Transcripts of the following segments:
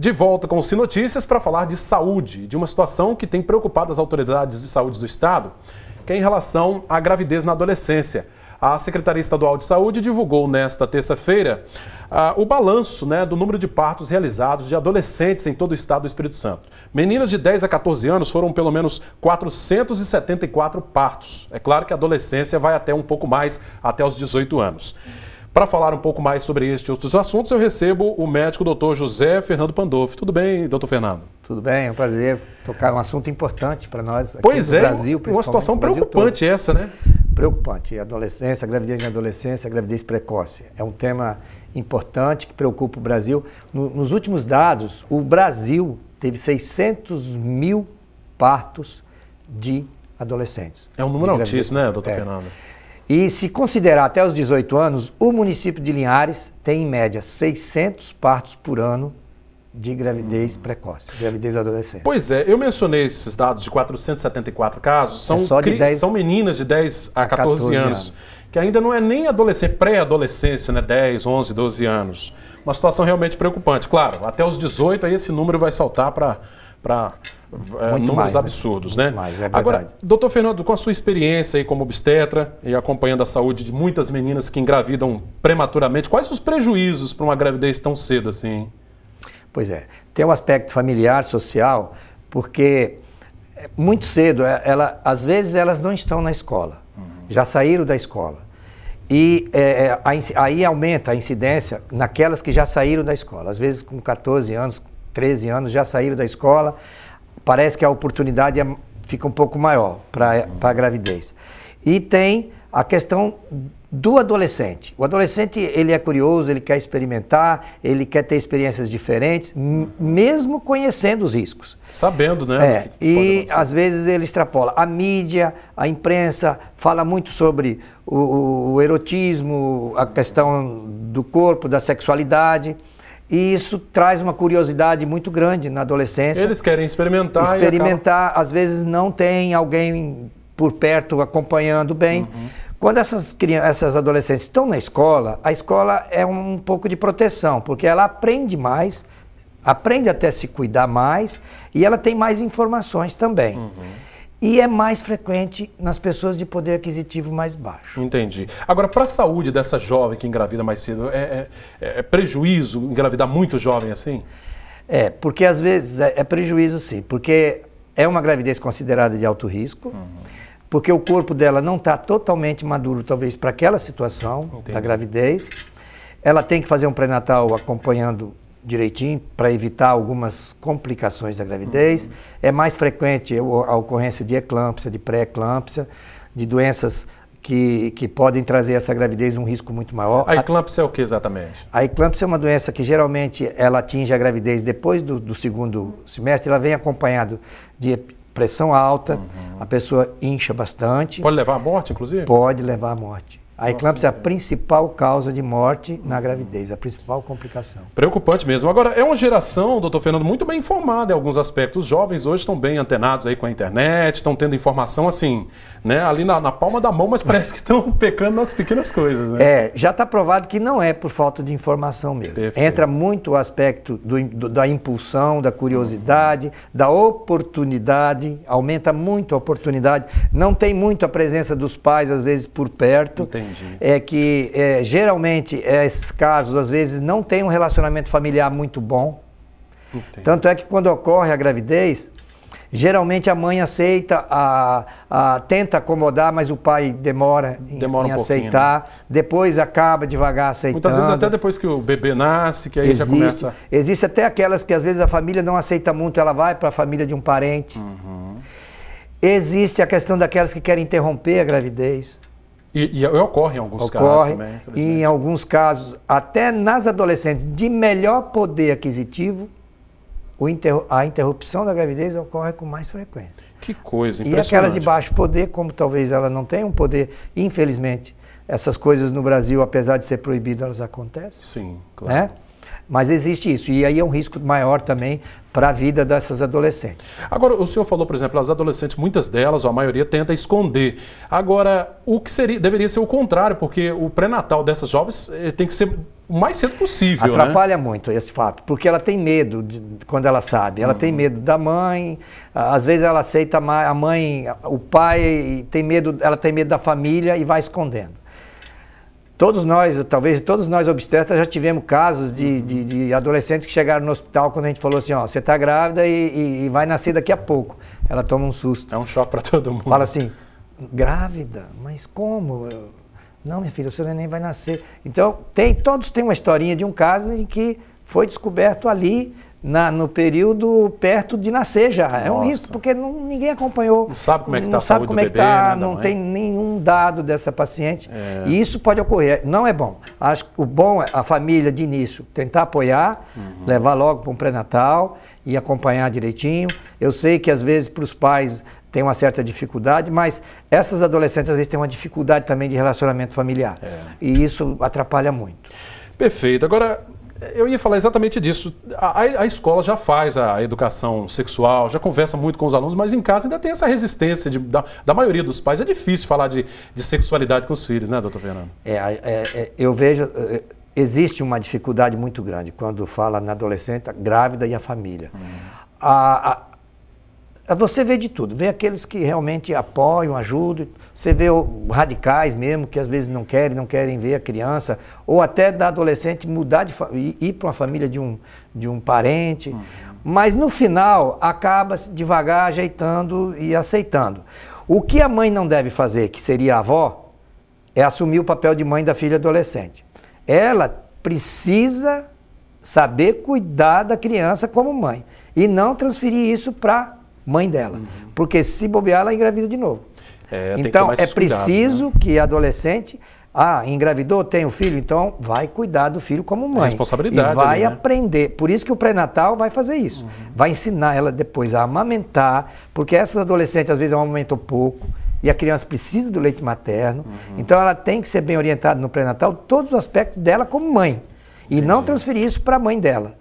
De volta com o Se Notícias para falar de saúde, de uma situação que tem preocupado as autoridades de saúde do Estado, que é em relação à gravidez na adolescência. A Secretaria Estadual de Saúde divulgou nesta terça-feira o balanço do número de partos realizados de adolescentes em todo o estado do Espírito Santo. Meninas de 10 a 14 anos foram pelo menos 474 partos. É claro que a adolescência vai até um pouco mais, até os 18 anos. Para falar um pouco mais sobre este e outros assuntos, eu recebo o médico Dr. José Fernando Pandolfi. Tudo bem, doutor Fernando? Tudo bem, é um prazer tocar um assunto importante para nós aqui pois no é, Brasil. Uma situação preocupante essa, né? Preocupante. A adolescência, a gravidez na adolescência, a gravidez precoce. É um tema importante que preocupa o Brasil. Nos últimos dados, o Brasil teve 600 mil partos de adolescentes. É um número altíssimo, né, doutor Fernando? E se considerar até os 18 anos, o município de Linhares tem em média 600 partos por ano de gravidez precoce, gravidez adolescente. Pois é, eu mencionei esses dados de 474 casos, são meninas de 10 a 14 anos, que ainda não é nem adolescente, pré-adolescência, né, 10, 11, 12 anos. Uma situação realmente preocupante. Claro, até os 18 aí esse número vai saltar para números mais, absurdos, né? Mais, é agora, doutor Fernando, com a sua experiência aí como obstetra e acompanhando a saúde de muitas meninas que engravidam prematuramente, quais os prejuízos para uma gravidez tão cedo assim? Pois é, tem um aspecto familiar, social, porque muito cedo, às vezes elas não estão na escola, já saíram da escola. E aí aumenta a incidência naquelas que já saíram da escola. Às vezes com 14 anos, 13 anos já saíram da escola, parece que a oportunidade fica um pouco maior para a gravidez. E tem a questão do adolescente. O adolescente, ele é curioso, ele quer experimentar, ele quer ter experiências diferentes, mesmo conhecendo os riscos. Sabendo, né? E às vezes ele extrapola. A mídia, a imprensa fala muito sobre o erotismo, a questão do corpo, da sexualidade. E isso traz uma curiosidade muito grande na adolescência. Eles querem experimentar. Às vezes não tem alguém por perto acompanhando bem. Quando essas adolescentes estão na escola, a escola é um pouco de proteção, porque ela aprende mais, aprende até se cuidar mais e ela tem mais informações também. E é mais frequente nas pessoas de poder aquisitivo mais baixo. Entendi. Agora, para a saúde dessa jovem que engravida mais cedo, é prejuízo engravidar muito jovem assim? Porque às vezes é prejuízo sim, porque é uma gravidez considerada de alto risco, porque o corpo dela não está totalmente maduro, talvez, para aquela situação da gravidez. Ela tem que fazer um pré-natal acompanhando direitinho para evitar algumas complicações da gravidez. É mais frequente a ocorrência de eclâmpsia, de pré-eclâmpsia, de doenças que podem trazer essa gravidez um risco muito maior. A eclâmpsia é o que exatamente? A eclâmpsia é uma doença que geralmente ela atinge a gravidez depois do segundo semestre. Ela vem acompanhado de pressão alta, a pessoa incha bastante. Pode levar à morte, inclusive? Pode levar à morte. A eclâmpsia é a principal causa de morte na gravidez, a principal complicação. Preocupante mesmo. Agora, é uma geração, doutor Fernando, muito bem informada em alguns aspectos. Os jovens hoje estão bem antenados aí com a internet, estão tendo informação assim, né, ali na palma da mão, mas parece que estão pecando nas pequenas coisas, né? Já está provado que não é por falta de informação mesmo. Perfeito. Entra muito o aspecto da impulsão, da curiosidade, da oportunidade, aumenta muito a oportunidade. Não tem muito a presença dos pais, às vezes, por perto. Entendi. É que geralmente esses casos às vezes não tem um relacionamento familiar muito bom. Entendi. Tanto é que quando ocorre a gravidez, geralmente a mãe aceita, tenta acomodar, mas o pai demora em aceitar, né? Depois acaba devagar aceitando. Muitas vezes até depois que o bebê nasce, que aí já começa... Existe até aquelas que às vezes a família não aceita muito, ela vai para a família de um parente. Existe a questão daquelas que querem interromper a gravidez. E ocorre em alguns casos também. E em alguns casos, até nas adolescentes de melhor poder aquisitivo, a interrupção da gravidez ocorre com mais frequência. Que coisa impressionante. E aquelas de baixo poder, como talvez ela não tenha um poder, infelizmente, essas coisas no Brasil, apesar de ser proibido, elas acontecem. Sim, claro. Né? Mas existe isso, e aí é um risco maior também para a vida dessas adolescentes. Agora, o senhor falou, por exemplo, as adolescentes, muitas delas, ou a maioria, tenta esconder. Agora, o que deveria ser o contrário, porque o pré-natal dessas jovens tem que ser o mais cedo possível, atrapalha muito esse fato, porque ela tem medo quando ela sabe. Ela tem medo da mãe, às vezes ela aceita a mãe, o pai, ela tem medo da família e vai escondendo. Todos nós, talvez todos nós obstetras, já tivemos casos de adolescentes que chegaram no hospital quando a gente falou assim, ó, você está grávida e vai nascer daqui a pouco. Ela toma um susto. É um choque para todo mundo. Fala assim, grávida? Mas como? Não, minha filha, o seu neném vai nascer. Então, todos têm uma historinha de um caso em que foi descoberto ali, no período perto de nascer já. É um risco, porque ninguém acompanhou. Não sabe como é que está a sabe saúde como do é que bebê, tá, né, não tem nenhum dado dessa paciente. E isso pode ocorrer. Não é bom. Acho que o bom é a família, de início, tentar apoiar, levar logo para um pré-natal e acompanhar direitinho. Eu sei que, às vezes, para os pais tem uma certa dificuldade, mas essas adolescentes, às vezes, têm uma dificuldade também de relacionamento familiar. E isso atrapalha muito. Perfeito. Agora, eu ia falar exatamente disso. A escola já faz a educação sexual, já conversa muito com os alunos, mas em casa ainda tem essa resistência da maioria dos pais. É difícil falar de sexualidade com os filhos, né, doutor Fernando? Eu vejo, existe uma dificuldade muito grande quando fala na adolescente, grávida e a família. Você vê de tudo, vê aqueles que realmente apoiam, ajudam, você vê radicais mesmo, que às vezes não querem ver a criança, ou até da adolescente mudar ir para uma família de um parente, mas no final acaba devagar ajeitando e aceitando. O que a mãe não deve fazer, que seria a avó, é assumir o papel de mãe da filha adolescente. Ela precisa saber cuidar da criança como mãe, e não transferir isso para mãe dela, porque se bobear, ela engravida de novo. Então, é preciso que a adolescente, engravidou, tem um filho, então vai cuidar do filho como mãe. Responsabilidade. E vai aprender. Por isso que o pré-natal vai fazer isso. Vai ensinar ela depois a amamentar, porque essas adolescentes, às vezes, amamentam pouco, e a criança precisa do leite materno, então ela tem que ser bem orientada no pré-natal, todos os aspectos dela como mãe, e não transferir isso para a mãe dela.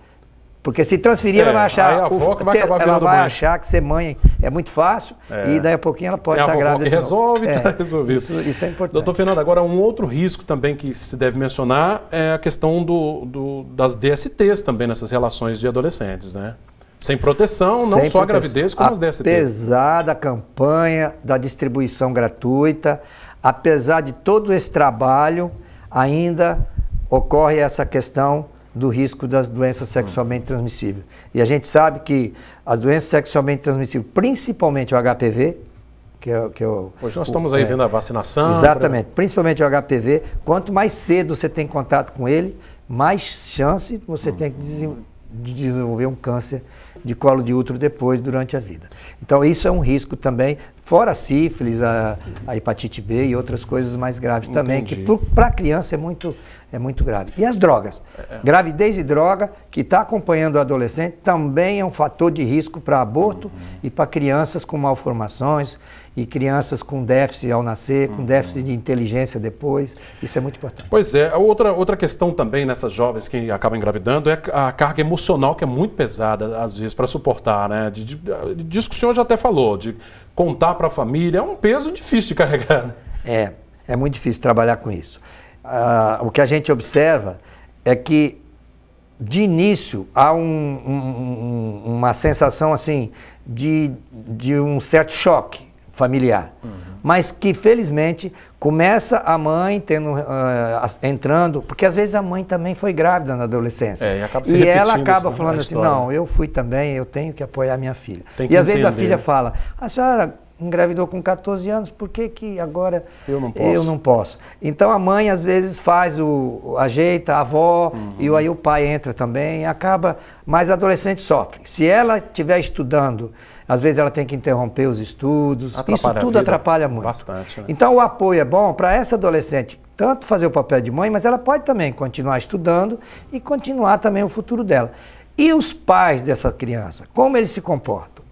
Porque se transferir, ela vai achar, achar que ser mãe é muito fácil, e daí a pouquinho ela pode estar grávida. Que resolve, está resolvido. Isso é importante. Doutor Fernando, agora um outro risco também que se deve mencionar é a questão das DSTs também nessas relações de adolescentes, né? Sem proteção, não só a gravidez, como as DSTs. Apesar da campanha da distribuição gratuita, apesar de todo esse trabalho, ainda ocorre essa questão do risco das doenças sexualmente transmissíveis. E a gente sabe que as doenças sexualmente transmissíveis, principalmente o HPV, hoje nós estamos aí vendo a vacinação. Exatamente, principalmente o HPV, quanto mais cedo você tem contato com ele, mais chance você tem de desenvolver um câncer de colo de útero depois, durante a vida. Então isso é um risco também, fora a sífilis, a hepatite B e outras coisas mais graves também, que para a criança é muito grave. E as drogas? Gravidez e droga, que está acompanhando o adolescente, também é um fator de risco para aborto e para crianças com malformações e crianças com déficit ao nascer, com déficit de inteligência depois. Isso é muito importante. Pois é. Outra questão também nessas jovens que acabam engravidando é a carga emocional, que é muito pesada, às vezes, para suportar, né? Disso que o senhor já até falou, de contar para a família, é um peso difícil de carregar. Né? É muito difícil trabalhar com isso. O que a gente observa é que, de início, há uma sensação assim de um certo choque familiar, mas que, felizmente, começa a mãe entrando, porque às vezes a mãe também foi grávida na adolescência, e ela acaba falando assim, não, eu fui também, eu tenho que apoiar minha filha. E às vezes a filha fala, a senhora engravidou com 14 anos, por que agora eu não posso? Então a mãe às vezes ajeita, a avó, e aí o pai entra também, mas a adolescente sofre. Se ela estiver estudando, às vezes ela tem que interromper os estudos, isso tudo atrapalha muito. Bastante, né? Então o apoio é bom para essa adolescente, tanto fazer o papel de mãe, mas ela pode também continuar estudando e continuar também o futuro dela. E os pais dessa criança, como eles se comportam?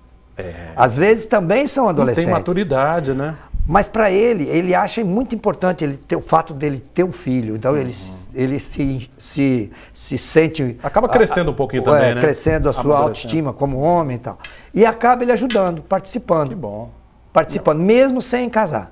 Às vezes também são adolescentes. Não tem maturidade, né? Mas para ele acha muito importante o fato dele ter um filho. Então ele se sente... Acaba crescendo um pouquinho também, né? Crescendo a sua autoestima como homem e tal. E acaba ele ajudando, participando. Que bom. Participando, mesmo sem casar.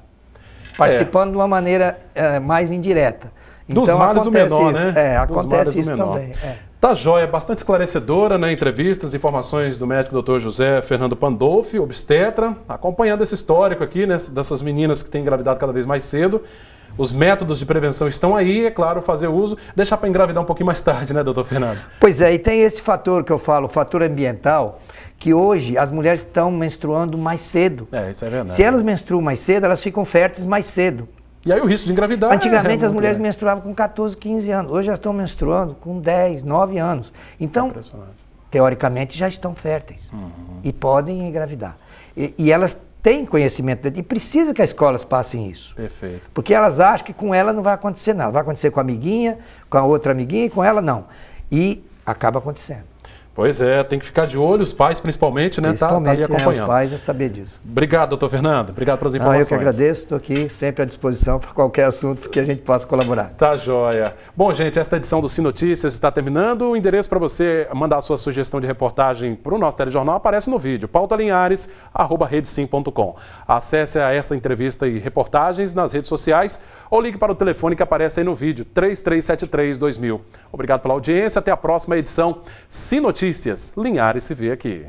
Participando de uma maneira mais indireta. Dos então, males o menor, né? Acontece isso também. Tá joia, bastante esclarecedora, né? Entrevistas, informações do médico Dr. José Fernando Pandolfi, obstetra, acompanhando esse histórico aqui, né? Dessas meninas que têm engravidado cada vez mais cedo. Os métodos de prevenção estão aí, é claro, fazer uso, deixar para engravidar um pouquinho mais tarde, né, doutor Fernando? Pois é, e tem esse fator que eu falo, o fator ambiental, que hoje as mulheres estão menstruando mais cedo. Isso é verdade. Se elas menstruam mais cedo, elas ficam férteis mais cedo. E aí o risco de engravidar Antigamente as mulheres menstruavam com 14, 15 anos. Hoje elas estão menstruando com 10, 9 anos. Então, teoricamente, já estão férteis. E podem engravidar. E elas têm conhecimento e precisa que as escolas passem isso. Perfeito. Porque elas acham que com ela não vai acontecer nada. Vai acontecer com a amiguinha, com a outra amiguinha e com ela não. E acaba acontecendo. Pois é, tem que ficar de olho, os pais principalmente, né? Principalmente, tá ali acompanhando. Os pais é saber disso. Obrigado, doutor Fernando. Obrigado pelas informações. Eu que agradeço, estou aqui sempre à disposição para qualquer assunto que a gente possa colaborar. Tá joia. Bom, gente, esta edição do Sim Notícias está terminando. O endereço para você mandar a sua sugestão de reportagem para o nosso telejornal aparece no vídeo, pautalinhares@redesim.com. Acesse a esta entrevista e reportagens nas redes sociais ou ligue para o telefone que aparece aí no vídeo, 3373-2000. Obrigado pela audiência, até a próxima edição. Sim Notícias, Linhares se vê aqui.